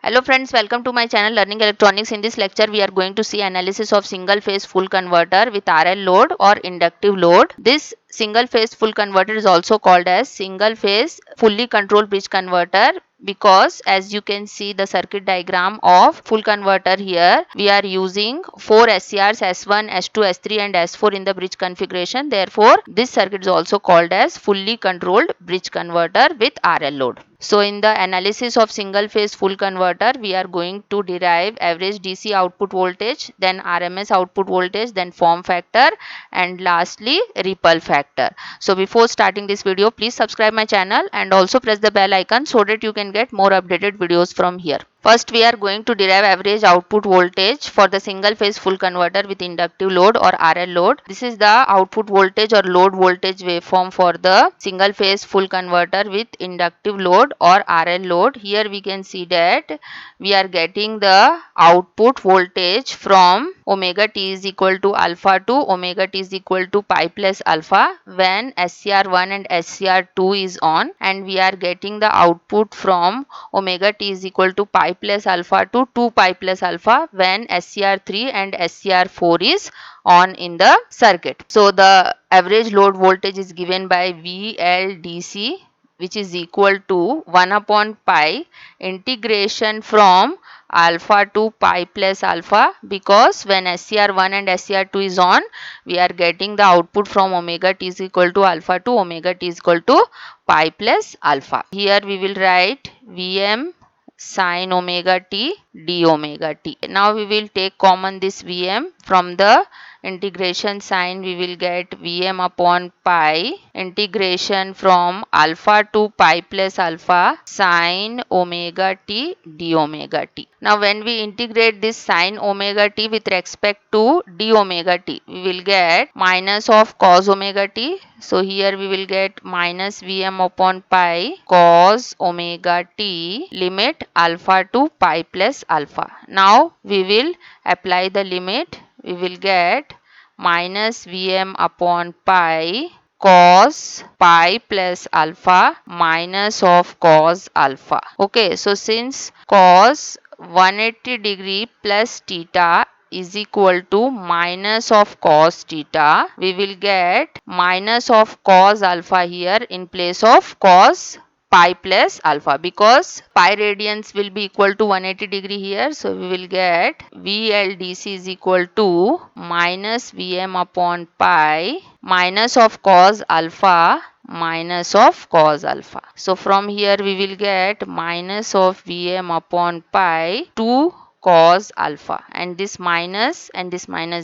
Hello friends, welcome to my channel Learning Electronics. In this lecture, we are going to see analysis of single phase full converter with RL load or inductive load. This single phase full converter is also called as single phase fully controlled bridge converter because as you can see the circuit diagram of full converter here, we are using 4 SCRs S1, S2, S3 and S4 in the bridge configuration. Therefore, this circuit is also called as fully controlled bridge converter with RL load. So in the analysis of single phase full converter, we are going to derive average DC output voltage, then RMS output voltage, then form factor and lastly ripple factor. So before starting this video, please subscribe my channel and also press the bell icon so that you can get more updated videos from here. First, we are going to derive average output voltage for the single phase full converter with inductive load or RL load. This is the output voltage or load voltage waveform for the single phase full converter with inductive load or RL load. Here we can see that we are getting the output voltage from omega t is equal to alpha to omega t is equal to pi plus alpha when SCR1 and SCR2 is on, and we are getting the output from omega t is equal to pi plus alpha to 2 pi plus alpha when SCR3 and SCR4 is on in the circuit. So the average load voltage is given by VLDC, which is equal to 1 upon pi integration from alpha to pi plus alpha, because when SCR1 and SCR2 is on, we are getting the output from omega t is equal to alpha to omega t is equal to pi plus alpha. Here we will write Vm sin omega t d omega t. Now we will take common this Vm. From the integration sign we will get Vm upon pi integration from alpha to pi plus alpha sin omega t d omega t. Now when we integrate this sin omega t with respect to d omega t, we will get minus of cos omega t. So here we will get minus Vm upon pi cos omega t limit alpha to pi plus alpha. Now we will apply the limit. We will get minus Vm upon pi cos pi plus alpha minus of cos alpha. Okay, so since cos 180 degree plus theta is equal to minus of cos theta, we will get minus of cos alpha here in place of cos pi plus alpha, because pi radians will be equal to 180 degree here. So we will get VLDC is equal to minus Vm upon pi minus of cos alpha minus of cos alpha. So from here we will get minus of Vm upon pi 2 cos alpha, and this minus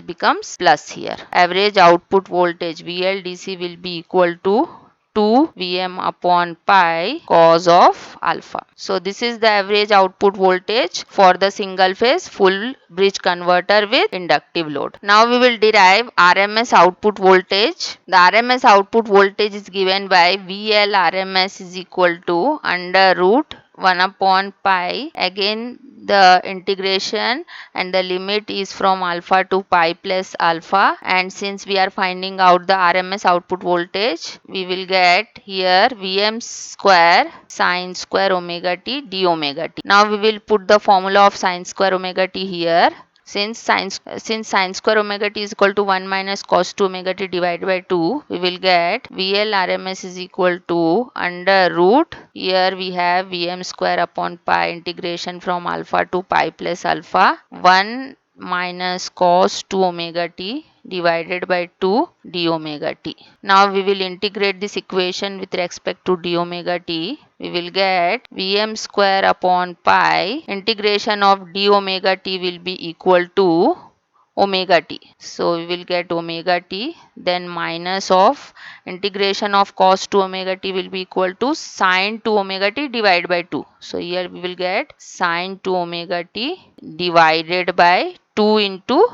becomes plus here. Average output voltage VLDC will be equal to 2 Vm upon pi cos of alpha. So this is the average output voltage for the single phase full bridge converter with inductive load. Now we will derive RMS output voltage. The RMS output voltage is given by VL RMS is equal to under root 1 upon pi. Again the integration and the limit is from alpha to pi plus alpha, and since we are finding out the RMS output voltage, we will get here Vm square sin square omega t d omega t. Now we will put the formula of sin square omega t here. Since sin square omega t is equal to 1 minus cos 2 omega t divided by 2, we will get VL RMS is equal to under root, here we have Vm square upon pi integration from alpha to pi plus alpha 1 minus cos 2 omega t divided by 2 d omega t. Now we will integrate this equation with respect to d omega t. We will get Vm square upon pi integration of d omega t will be equal to omega t. So we will get omega t, then minus of integration of cos 2 omega t will be equal to sin 2 omega t divided by 2. So here we will get sin 2 omega t divided by 2 into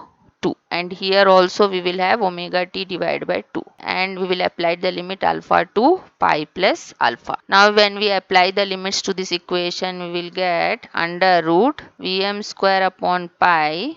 2. and here also we will have omega t divided by 2, and we will apply the limit alpha to pi plus alpha. Now when we apply the limits to this equation, we will get under root Vm square upon pi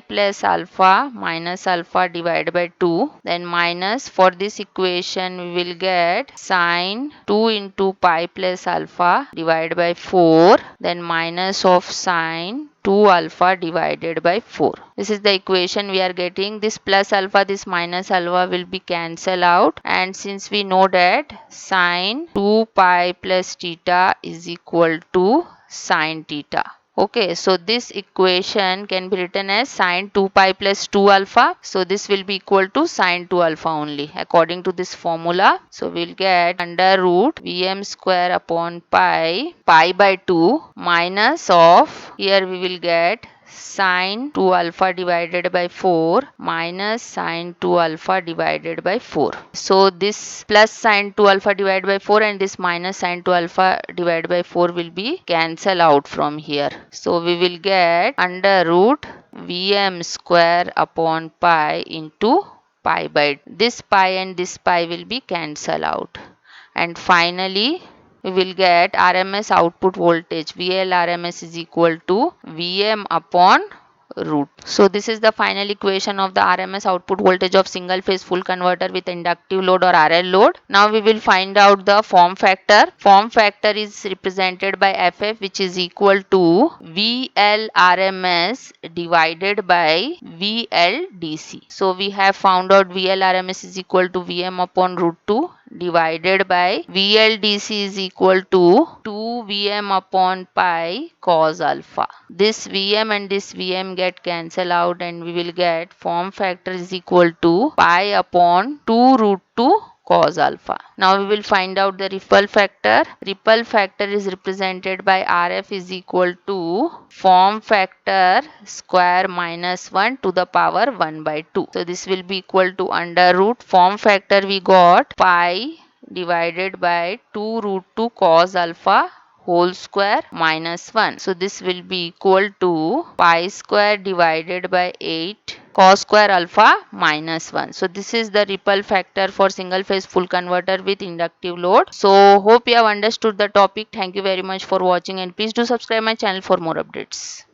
plus alpha minus alpha divided by 2, then minus, for this equation we will get sine 2 into pi plus alpha divided by 4, then minus of sine 2 alpha divided by 4. This is the equation we are getting. This plus alpha, this minus alpha will be cancelled out, and since we know that sine 2 pi plus theta is equal to sine theta. Okay, so this equation can be written as sine 2 pi plus 2 alpha. So this will be equal to sine 2 alpha only according to this formula. So we'll get under root Vm square upon pi by 2 minus of, here we will get sine 2 alpha divided by 4 minus sine 2 alpha divided by 4. So this plus sine 2 alpha divided by 4 and this minus sine 2 alpha divided by 4 will be cancelled out from here. So we will get under root Vm square upon pi into pi by, this pi and this pi will be cancelled out, and finally we will get RMS output voltage VL RMS is equal to Vm upon root. So this is the final equation of the RMS output voltage of single phase full converter with inductive load or RL load. Now we will find out the form factor. Form factor is represented by FF, which is equal to VL RMS divided by VL DC. So we have found out VL RMS is equal to Vm upon root 2 divided by VLDC is equal to 2 Vm upon pi cos alpha. This Vm and this Vm get cancelled out, and we will get form factor is equal to pi upon 2 root 2 cos alpha. Now we will find out the ripple factor. Ripple factor is represented by RF is equal to form factor square minus 1 to the power 1 by 2. So this will be equal to under root form factor we got pi divided by 2 root 2 cos alpha whole square minus 1. So this will be equal to pi square divided by 8 cos square alpha minus 1. So this is the ripple factor for single phase full converter with inductive load. So hope you have understood the topic. Thank you very much for watching, and please do subscribe my channel for more updates.